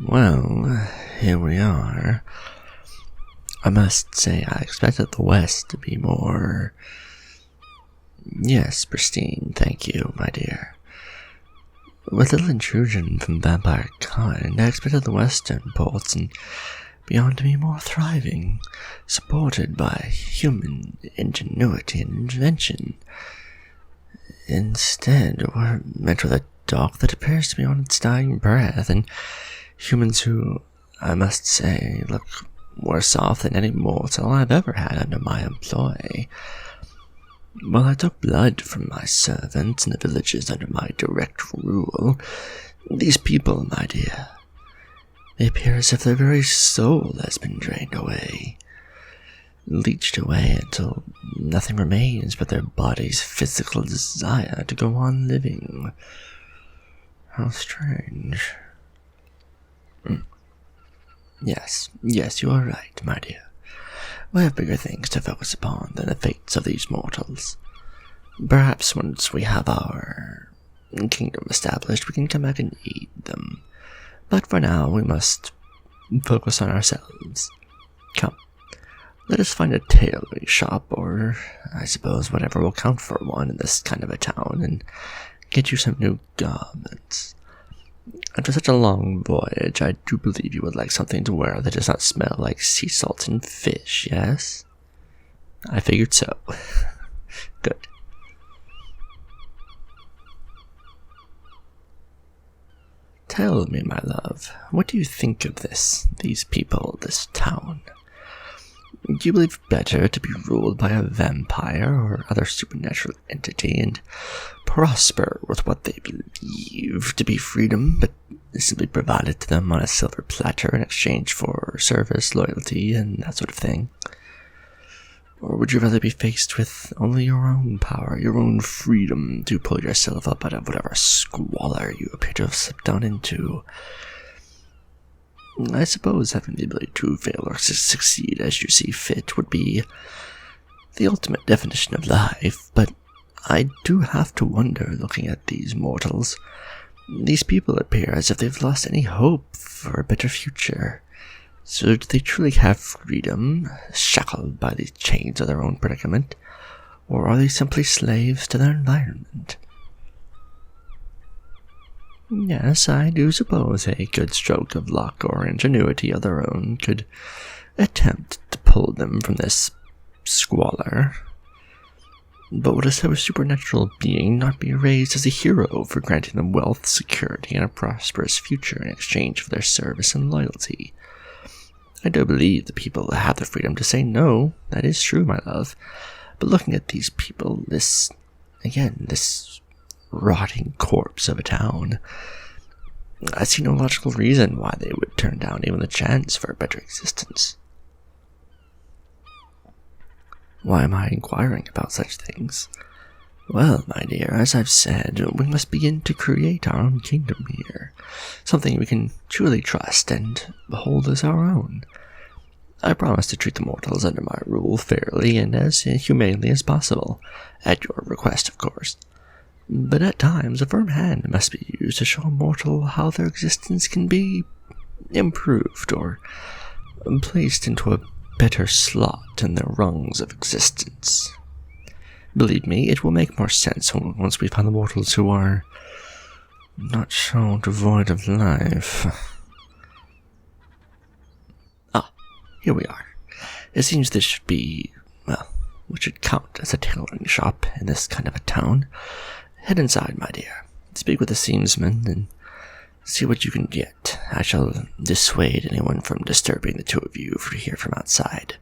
Well, here we are. I must say I expected the West to be more... Yes, pristine, thank you, my dear. With little intrusion from vampire kind, I expected the Western ports and beyond to be more thriving, supported by human ingenuity and invention. Instead, we're met with a dock that appears to be on its dying breath, and humans who, I must say, look worse off than any mortal I've ever had under my employ. While I took blood from my servants in the villages under my direct rule, these people, my dear, they appear as if their very soul has been drained away, leached away until nothing remains but their body's physical desire to go on living. How strange. Yes, you are right, my dear. We have bigger things to focus upon than the fates of these mortals. Perhaps once we have our kingdom established, we can come back and aid them. But for now, we must focus on ourselves. Come, let us find a tailoring shop, or I suppose whatever will count for one in this kind of a town, and get you some new garments. After such a long voyage, I do believe you would like something to wear that does not smell like sea salt and fish, yes? I figured so. Good. Tell me, my love, what do you think of these people, this town? Do you believe better to be ruled by a vampire or other supernatural entity and prosper with what they believe to be freedom, but simply provided to them on a silver platter in exchange for service, loyalty, and that sort of thing? Or would you rather be faced with only your own power, your own freedom to pull yourself up out of whatever squalor you appear to have slipped down into? I suppose having the ability to fail or succeed as you see fit would be the ultimate definition of life, but I do have to wonder, looking at these mortals. These people appear as if they've lost any hope for a better future. So do they truly have freedom, shackled by the chains of their own predicament, or are they simply slaves to their environment? Yes, I do suppose a good stroke of luck or ingenuity of their own could attempt to pull them from this squalor. But would a supernatural being not be raised as a hero for granting them wealth, security, and a prosperous future in exchange for their service and loyalty? I do believe the people have the freedom to say no, that is true, my love. But looking at these people, this rotting corpse of a town, I see no logical reason why they would turn down even the chance for a better existence. Why am I inquiring about such things? Well, my dear, as I've said, we must begin to create our own kingdom here, something we can truly trust and hold as our own. I promise to treat the mortals under my rule fairly and as humanely as possible, at your request, of course. But at times, a firm hand must be used to show a mortal how their existence can be improved or placed into a better slot in the rungs of existence. Believe me, it will make more sense once we find the mortals who are not so devoid of life. Here we are. It seems this should be, what should count as a tailoring shop in this kind of a town. Head inside, my dear. Speak with the seamsman and see what you can get. I shall dissuade anyone from disturbing the two of you here from outside.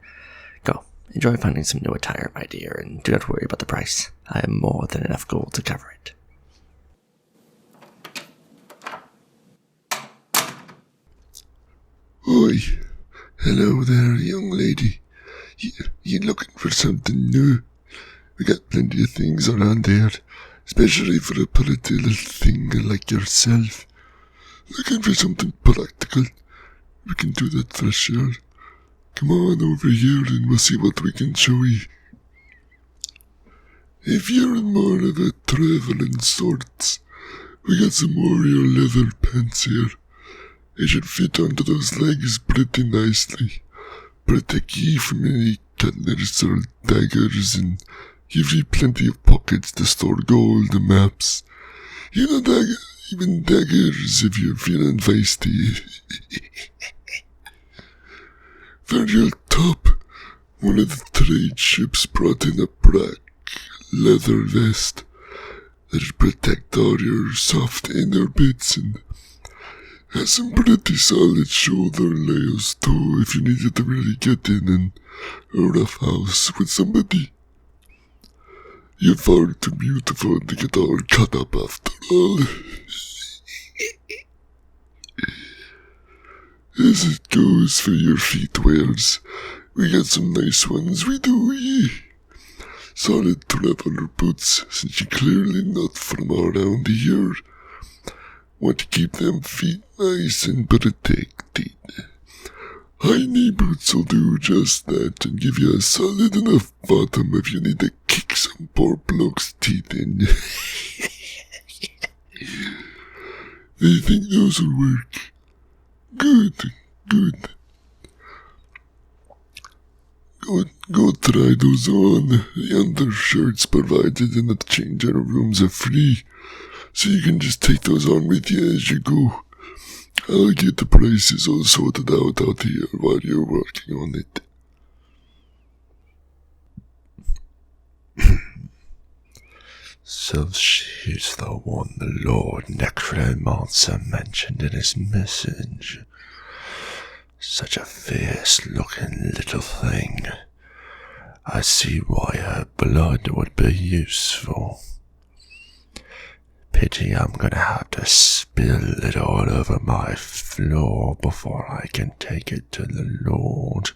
Go, enjoy finding some new attire, my dear, and do not worry about the price. I have more than enough gold to cover it. Oi, hello there, young lady. You looking for something new? We got plenty of things around here, especially for a pretty little thing like yourself. Looking for something practical? We can do that for sure. Come on over here and we'll see what we can show you. If you're more of a travelling sorts, we got some warrior leather pants here. It should fit onto those legs pretty nicely. Protect ye from any cutlass or daggers, and give ye plenty of pockets to store gold and maps. Even daggers if you're feeling feisty. For your top, one of the trade ships brought in a black leather vest that'll protect all your soft inner bits and has some pretty solid shoulder layers too if you needed to really get in a rough house with somebody. You're far too beautiful to get all cut up after all. As it goes for your feet wears, we got some nice ones, we do, ye. Solid traveler boots, since you're clearly not from around here. Want to keep them feet nice and protected. High knee boots will do just that and give you a solid enough bottom if you need to kick some poor bloke's teeth in. They think those will work. Good. Go try those on. The undershirts provided in the changing rooms are free, so you can just take those on with you as you go. I'll get the prices all sorted out here while you're working on it. So she's the one the Lord Necromancer mentioned in his message. Such a fierce-looking little thing. I see why her blood would be useful. Pity I'm gonna have to spill it all over my floor before I can take it to the Lord.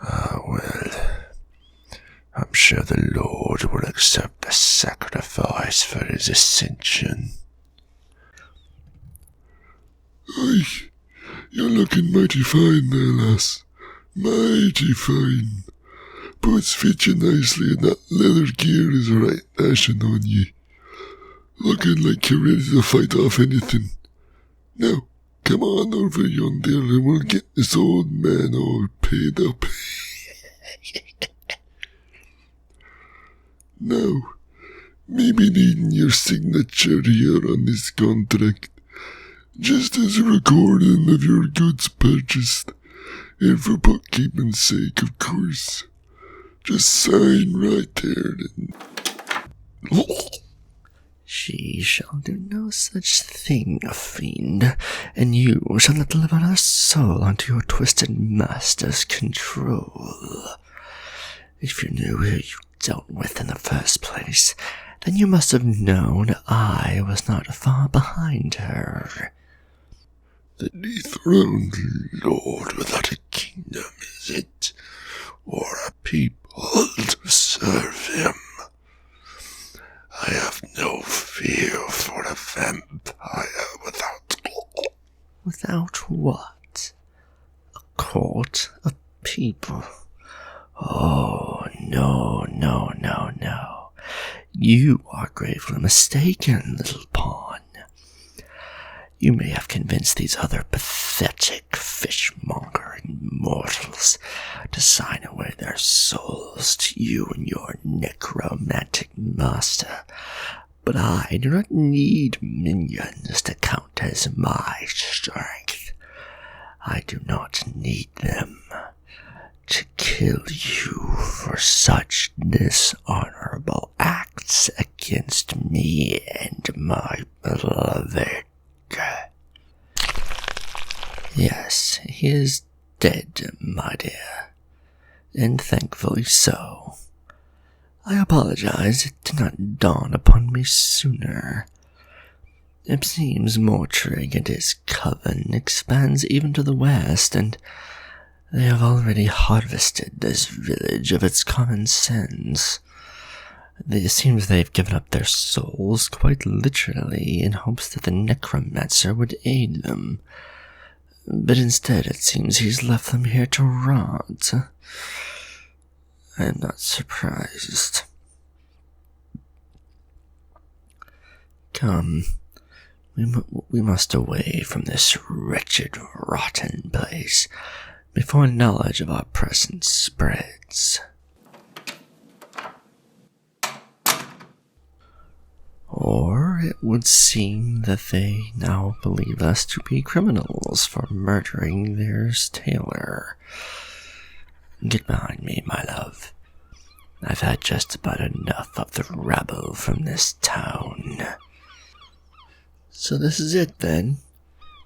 Ah, well, I'm sure the Lord will accept the sacrifice for his ascension. Oi, you're looking mighty fine there, lass. Mighty fine. Boots fit you nicely and that leather gear is right dashing on ye. Looking like you're ready to fight off anything. Now, come on over yonder and we'll get this old man all paid up. Now, maybe needing your signature here on this contract, just as a recording of your goods purchased, and for bookkeeping's sake, of course. Just sign right there and... She shall do no such thing, fiend, and you shall not deliver her soul unto your twisted master's control. If you knew who you dealt with in the first place, then you must have known I was not far behind her. The dethroned lord without a kingdom, is it? Or a people to serve him? I have no fear for a vampire without... Without what? A court? A people? Oh, no. You are gravely mistaken, little pawn. You may have convinced these other pathetic fishmongering mortals to sign away their souls to you and your necromantic master, but I do not need minions to count as my strength. I do not need them to kill you for such dishonorable acts against me and my beloved. Yes, he is dead, my dear, and thankfully so. I apologize, it did not dawn upon me sooner. It seems Mortrig and his coven expands even to the west, and they have already harvested this village of its common sense. It seems they've given up their souls quite literally in hopes that the necromancer would aid them. But instead it seems he's left them here to rot. I am not surprised. Come, We must away from this wretched, rotten place before knowledge of our presence spreads. Or it would seem that they now believe us to be criminals for murdering their tailor. Get behind me, my love. I've had just about enough of the rabble from this town. So this is it, then?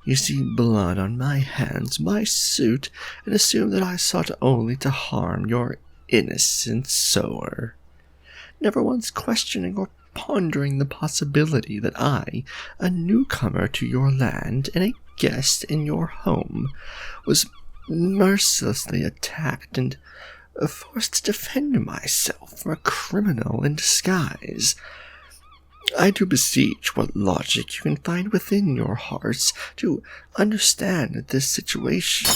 You see blood on my hands, my suit, and assume that I sought only to harm your innocent sower, never once questioning or pondering the possibility that I, a newcomer to your land and a guest in your home, was mercilessly attacked and forced to defend myself from a criminal in disguise. I do beseech what logic you can find within your hearts to understand this situation.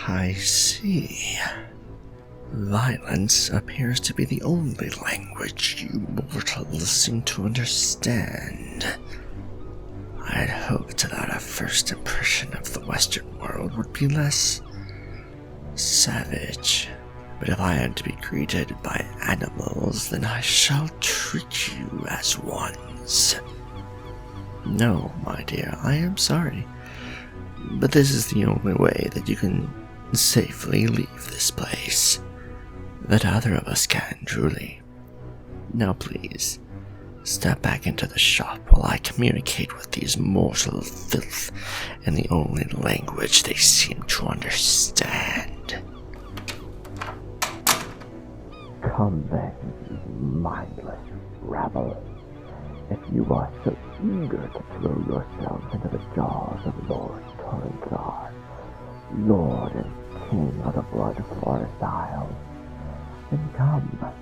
I see. Violence appears to be the only language you mortals seem to understand. I had hoped that a first impression of the Western world would be less savage. But if I am to be greeted by animals, then I shall treat you as ones. No, my dear, I am sorry, but this is the only way that you can safely leave this place. That either of us can, truly. Now please, step back into the shop while I communicate with these mortal filth in the only language they seem to understand. Come then, you mindless rabble. If you are so eager to throw yourselves into the jaws of Lord Torrenzar, Lord and King of the Blood Forest Isles, then come.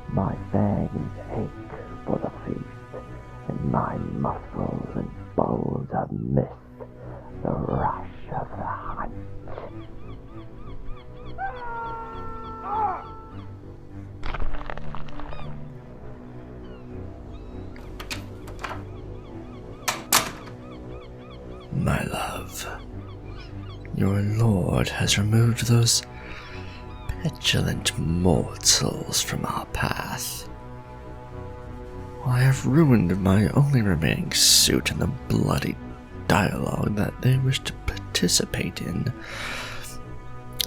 My fangs ache for the feast, and my muscles and bones have missed the rush of the hunt. My love, your lord has removed those petulant mortals from our path. I have ruined my only remaining suit in the bloody dialogue that they wish to participate in.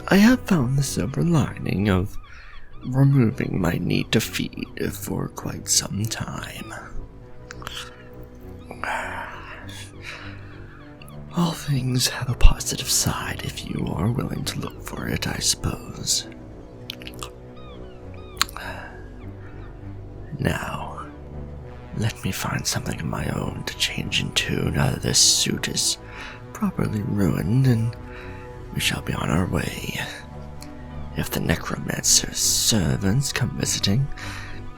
I have found the silver lining of removing my need to feed for quite some time. All things have a positive side if you are willing to look for it, I suppose. Now, let me find something of my own to change into now that this suit is properly ruined, and we shall be on our way. If the necromancer's servants come visiting,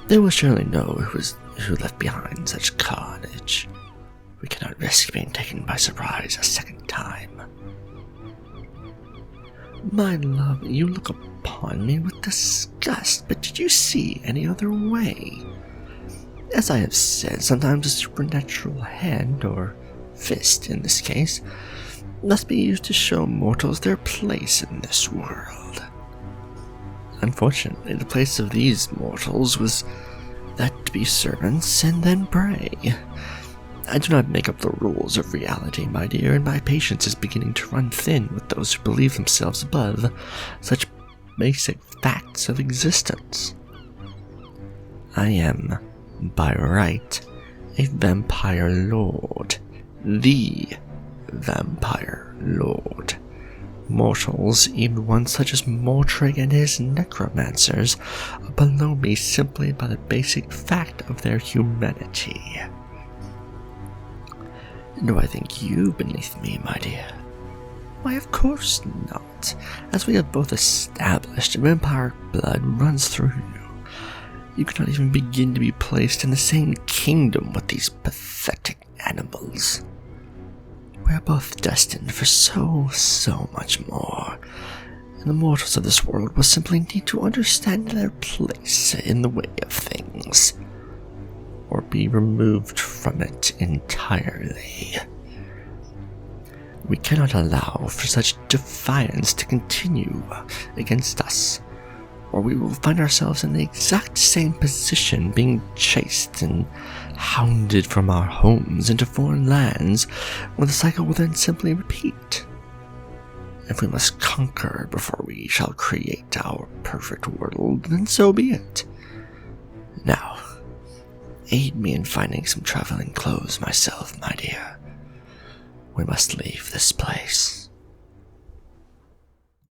they will surely know who left behind such carnage. We cannot risk being taken by surprise a second time. My love, you look upon me with disgust, but did you see any other way? As I have said, sometimes a supernatural hand, or fist in this case, must be used to show mortals their place in this world. Unfortunately, the place of these mortals was that to be servants and then prey. I do not make up the rules of reality, my dear, and my patience is beginning to run thin with those who believe themselves above such basic facts of existence. I am, by right, a vampire lord. The vampire lord. Mortals, even ones such as Mortrig and his necromancers, are below me simply by the basic fact of their humanity. Do I think you beneath me, my dear? Why, of course not. As we have both established, vampire blood runs through you. You cannot even begin to be placed in the same kingdom with these pathetic animals. We are both destined for so much more, and the mortals of this world will simply need to understand their place in the way of things. or be removed from it entirely. We cannot allow for such defiance to continue against us, or we will find ourselves in the exact same position, being chased and hounded from our homes into foreign lands, where the cycle will then simply repeat. If we must conquer before we shall create our perfect world, then so be it. Now, aid me in finding some traveling clothes myself, my dear. We must leave this place.